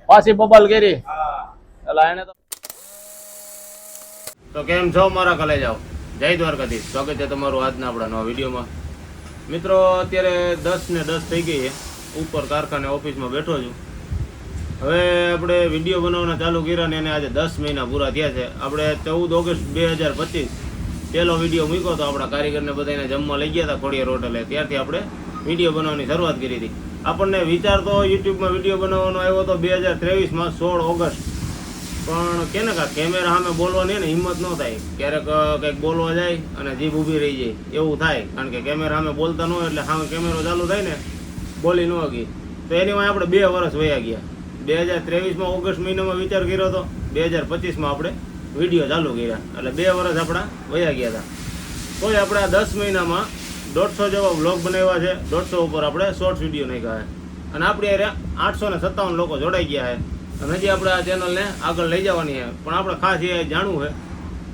પાછી બબલ કરી એટલે એને તો કેમ છો મારા કલે જાઓ જય દ્વારકાધીશ સ્વાગત છે તમારું આજના આપણા નવા વિડીયોમાં મિત્રો અત્યારે 10 ને 10 થઈ ગઈ છે ઉપર કારખાને ઓફિસમાં બેઠો છું હવે આપણે વિડીયો બનાવવાના ચાલુ કર્યા ને એને આજે 10 મહિના પૂરા થયા છે આપણે 14 ઓગસ્ટ 2025 પહેલો વિડીયો મૂક્યો તો આપણા કારીગરને બધાને જમવા લઈ ગયા હતા ખોડિયાર હોટલે ત્યારથી આપણે વિડીયો બનાવવાની શરૂઆત કરી હતી આપણને વિચાર તો યુટ્યુબમાં વિડીયો બનાવવાનો આવ્યો તો 2023માં 16 ઓગસ્ટ પણ કેને કા કેમેરા સામે બોલવાની ને હિંમત ન થાય ક્યારેક કંઈક બોલવા જાય અને જીભ ઊભી રહી જાય એવું થાય કારણ કે કેમેરા સામે બોલતા ન હોય એટલે સામે કેમેરો ચાલુ થાય ને બોલી ન ગઈ તો એની વાંહે આપણે 2 વર્ષ વયા ગયા 2023માં ઓગસ્ટ મહિનામાં વિચાર કર્યો હતો 2025માં આપણે વિડીયો ચાલુ કર્યા એટલે 2 વર્ષ આપણા વયા ગયા હતા તોય આપણે આ 10 મહિનામાં 150 જેવા વ્લોગ બનાવ્યા છે 150 ઉપર આપણે શોર્ટ્સ વિડીયો નાખ્યા છે અને આપણી અરે 857 લોકો જોડાઈ ગયા છે અને હજી આપણે આ ચેનલને આગળ લઈ જવાની છે પણ આપણે ખાસ એ જાણવું છે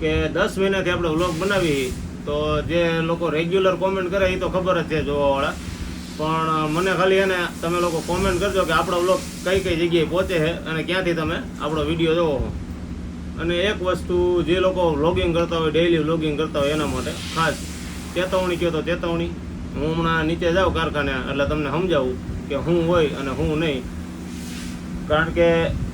કે 10 મહિનાથી આપણે વ્લોગ બનાવી તો જે લોકો રેગ્યુલર કોમેન્ટ કરે એ તો ખબર જ છે જોવાવાળા પણ મને ખાલી એને તમે લોકો કોમેન્ટ કરજો કે આપણો વ્લોગ કઈ કઈ જગ્યાએ પહોંચે છે અને ક્યાંથી તમે આપણો વિડીયો જોવો છો અને એક વસ્તુ જે લોકો વ્લોગિંગ કરતા હોય ડેઇલી વ્લોગિંગ કરતા હોય એના માટે ખાસ ચેતવણી કહો તો ચેતવણી હું હમણાં નીચે જાઉં કારખાને એટલે તમને સમજાવું કે હું હોય અને હું નહીં કારણ કે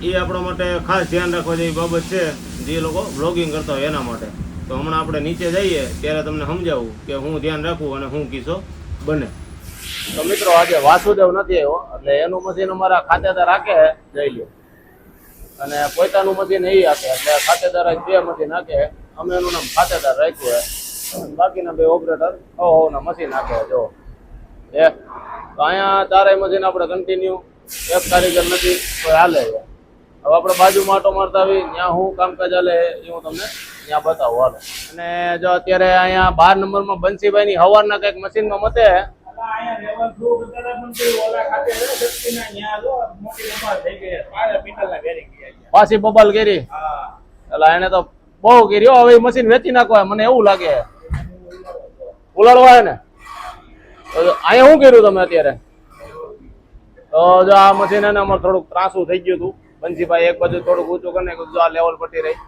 એ આપણા માટે ખાસ ધ્યાન રાખવા જેવી બાબત છે જે લોકો વ્લોગિંગ કરતા હોય એના માટે તો હમણાં આપણે નીચે જઈએ ત્યારે તમને સમજાવું કે હું ધ્યાન રાખું અને હું કિસ્સો બને તો મિત્રો આજે વાસુદેવ નથી આવ્યો એટલે એનું મશીન અમારા ખાતેદાર રાખે જઈ લ્યો અને પોતાનું મશીન એ આપે એટલે ખાતેદાર 2 મશીન નાખે અમે એનું નામ ખાતેદાર રાખ્યું છે બાકીના 2 ઓપરેટર ના મશીન નાખે જો તો અહીંયા ચારેય મશીન આપણે કન્ટિન્યુ એક કારીગર નથી કોઈ હાલે છે હવે આપણે બાજુમાં આટો મારતા આવી ત્યાં હું કામકાજ હાલે એ હું તમને ત્યાં બતાવું હાલો અને જો અત્યારે અહીંયા 12 નંબરમાં બંસીભાઈની હવારના કંઈક મશીનમાં મતે પાછી બબલ કરી એટલે એને તો બહુ કરી હવે મશીન વેચી નાખવા મને એવું લાગે ઉલાડવા ને અહીંયા શું કર્યું તમે અત્યારે તો જો આ મશીન એને અમારે થોડુંક ત્રાસું થઈ ગયું હતું બંસીભાઈ એક બાજુ થોડુંક ઊંચું કરીને જો આ લેવલ પટ્ટી રહી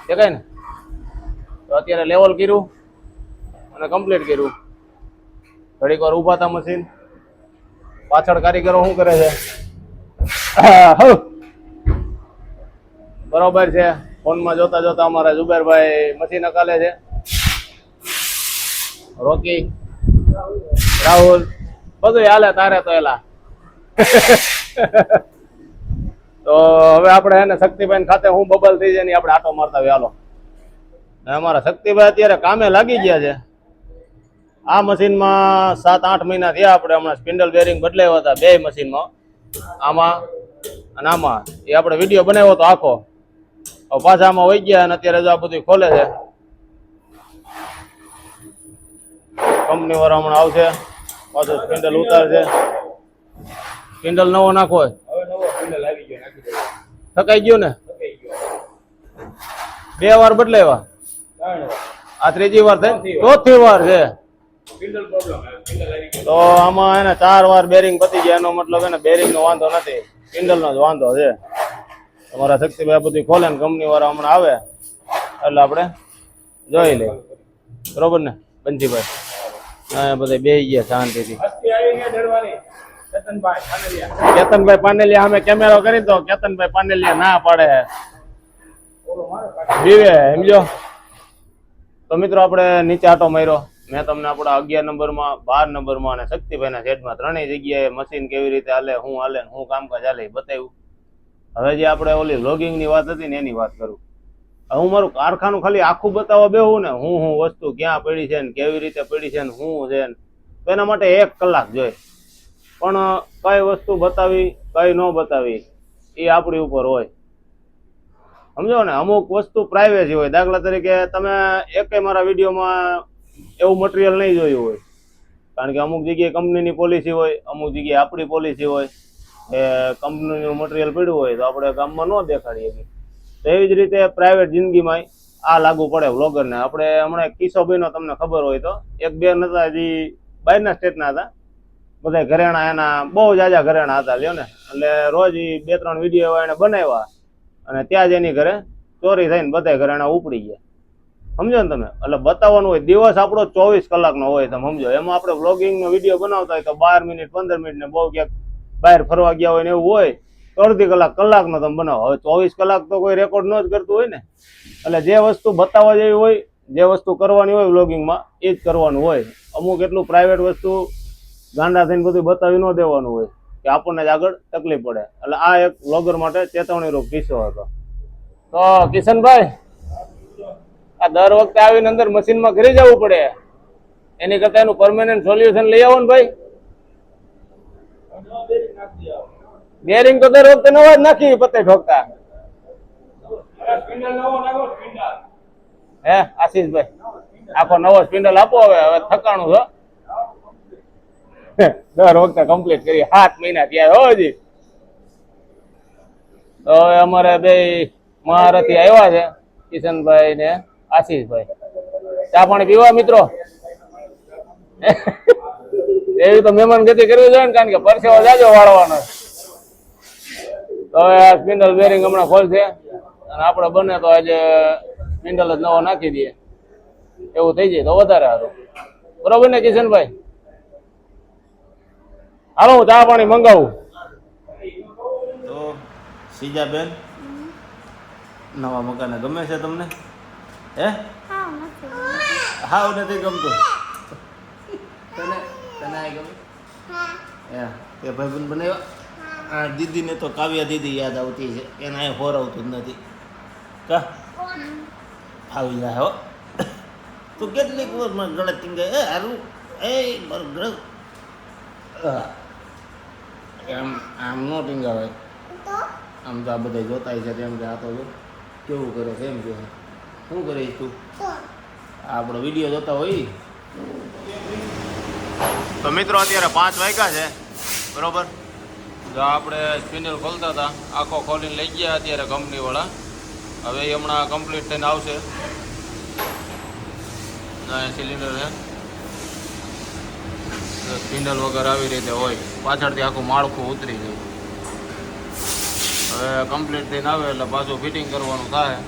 દેખાય ને તો અત્યારે લેવલ કર્યું અને કમ્પ્લીટ કર્યું ઘડીક વાર ઊભા હતા મશીન પાછળ કારીગરો શું કરે છે બરોબર છે ફોનમાં જોતા જોતા અમારા જુબેરભાઈ મશીન અકાલે છે રોકી રાહુલ બધું હાલે તારે તો એલા તો હવે આપણે એને શક્તિભાઈ ખાતે હું બબલ થઈ જાય ને આપણે આટો મારતા હાલો અમારા શક્તિભાઈ અત્યારે કામે લાગી ગયા છે આ મશીનમાં 7-8 મહિના થયા આપણે હમણાં સ્પિન્ડલ બેરિંગ બદલાવ્યા હતા 2 મશીનમાં આમાં અને આમાં એ આપણે વિડીયો બનાવ્યો હતો આખો પાછા આમાં વહી ગયા અને અત્યારે જો આ બધું ખોલે છે કંપની વાળા હમણાં આવશે પાછું સ્પિન્ડલ ઉતારશે સ્પિન્ડલ નવો નાખો થકાઈ ગયો ને 2 વાર બદલાવ્યા આ 3જી વાર થઈ 4થી વાર છે તો આમાં એને 4 વાર બેરિંગ પતી ગયા એનો મતલબ એને બેરિંગ નો વાંધો નથી સ્પિન્ડલ નો જ વાંધો છે તમારા શક્તિભાઈ બધી ખોલે ને કંપની વાળા હમણાં આવે એટલે આપણે જોઈ લઈએ બરોબર ને બંજીભાઈ બધા બે ગયા શાંતિથી કેતનભાઈ પાનેલિયા અમે કેમેરો કરી તો કેતનભાઈ પાનેલિયા ના પાડે જીવે સમજો તો મિત્રો આપણે નીચે આટો માર્યો મેં તમને આપણા 11 નંબરમાં 12 નંબરમાં અને શક્તિભાઈના સેટમાં ત્રણેય જગ્યાએ મશીન કેવી રીતે હાલે હું કામકાજ હાલે બતાવ્યું હવે જે આપણે ઓલી વ્લોગિંગની વાત હતી ને એની વાત કરું હું મારું કારખાનું ખાલી આખું બતાવવા બેહું ને હું વસ્તુ ક્યાં પડી છે ને કેવી રીતે પડી છે ને શું છે ને તો એના માટે 1 કલાક જોઈએ પણ કઈ વસ્તુ બતાવી કઈ ન બતાવી એ આપણી ઉપર હોય સમજો ને અમુક વસ્તુ પ્રાઇવેસી હોય દાખલા તરીકે તમે એકેય મારા વિડીયોમાં એવું મટીરિયલ નહીં જોયું હોય કારણ કે અમુક જગ્યાએ કંપનીની પોલિસી હોય અમુક જગ્યાએ આપણી પોલિસી હોય એ કંપનીનું મટીરિયલ પડ્યું હોય તો આપણે ગામમાં ન દેખાડીએ તો એવી જ રીતે પ્રાઇવેટ જિંદગીમાં આ લાગુ પડે વ્લોગરને આપણે હમણાં કિસ્સો બન્યો તમને ખબર હોય તો એક બેન હતા જે બહારના સ્ટેટના હતા બધા ઘરેણા એના બહુ જાજા ઘરેણા હતા લ્યો ને, એટલે રોજ 2-3 વિડીયો એને બનાવ્યા અને ત્યાં જ એની ઘરે ચોરી થઈને બધા ઘરેણા ઉપડી ગયા. સમજો ને તમે? એટલે બતાવવાનું હોય, દિવસ આપણો 24 કલાકનો હોય, તમે સમજો. એમાં આપણે વ્લોગિંગનો વિડીયો બનાવતા હોય તો 12 મિનિટ 15 મિનિટ ને બહુ ક્યાંક બહાર ફરવા ગયા હોય ને એવું હોય તો અડધી કલાકનો તમે બનાવો. હવે 24 કલાક તો કોઈ રેકોર્ડ ન જ કરતું હોય ને. એટલે જે વસ્તુ બતાવવા જેવી હોય, જે વસ્તુ કરવાની હોય વ્લોગિંગમાં એ જ કરવાનું હોય. અમુક એટલું પ્રાઇવેટ વસ્તુ ગાંડા થઈને બધું બતાવી ન દેવાનું હોય કે આપણને જ આગળ તકલીફ પડે. એટલે આ એક વ્લોગર માટે ચેતવણીરૂપ કિસ્સો હતો. તો કિશનભાઈ, આ દર વખતે આવીને અંદર મશીનમાં ઘરે જવું પડે, એની કરતા એનું પરમેનન્ટ સોલ્યુશન લઈ આવો ને ભાઈ. બેરિંગ તો દર વખતે નવા જ નાખી પત્તે ઠોકતા. હે આશીષભાઈ, આખો નવો સ્પિન્ડલ આપો. હવે થકાણું છો. દર વખતે કમ્પ્લીટ કરી 7 મહિના થયા હો હજી. તો હવે અમારે બે મહારથી આવ્યા છે, કિશનભાઈ ને આશીષભાઈ. ચા પાણી પીવા મિત્રો? એવી તો મહેમાન ગતિ કરવી જોઈએ ને, કારણ કે પરસેવો જાજો વાળવાનો. તો હવે આ સ્પિન્ડલ બેરિંગ હમણાં ખોલશે અને આપણે બને તો આજે સ્પિન્ડલ જ નવો નાખી દઈએ, એવું થઈ જાય તો વધારે સારું. બરોબર ને કિશનભાઈ? હાલો હું ચા પાણી મંગાવું. તો સીજાબેન, નવા મકાને ગમે છે તમને? હે? હાવ નથી ગમતું તને? તને આ ગમે? હા, એ ભાઈબંધ બનાવ્યો. આ દીદીને તો કાવ્યા દીદી યાદ આવતી છે, એને અહીં હોરવતું જ નથી. કા આવી જાય હો. તું કેટલીક વાર ગળે ટીંગાય એ હારું એ ગળ એમ આમ નો ટીંગાવે. આમ તો આ બધા જોતા છે તેમ કે આ તો કેવું કરે છે એમ કે શું કરીશ તું? આપણો વિડીયો જોતા હોય. તો મિત્રો અત્યારે 5 વાગ્યા છે બરોબર. જો આપણે સ્પિન્ડલ ખોલતા હતા, આખો ખોલીને લઈ ગયા અત્યારે કંપનીવાળા. હવે એ હમણાં કમ્પ્લીટ થઈને આવશે. સિલિન્ડર છે, સ્પિન્ડલ વગર આવી રીતે હોય, પાછળથી આખું માળખું ઉતરી જાય. હવે કમ્પ્લીટ થઈને આવે એટલે પાછું ફિટિંગ કરવાનું થાય.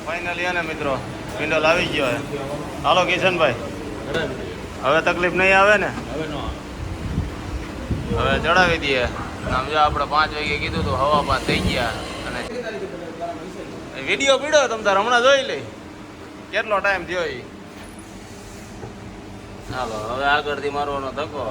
ફાઇનલી એને મિત્રો સ્પિન્ડલ આવી ગયો છે. હાલો કિશનભાઈ, હવે તકલીફ નહીં આવે ને? હવે ચડાવી દઈએ. સમજો આપણે 5 વાગે કીધું તો 5:15 થઈ ગયા. અને વિડીયો પીડ્યો તમ તાર હમણાં જોઈ લઈ કેટલો ટાઈમ થયો. હાલો હવે આગળથી મારવાનો ધક્કો.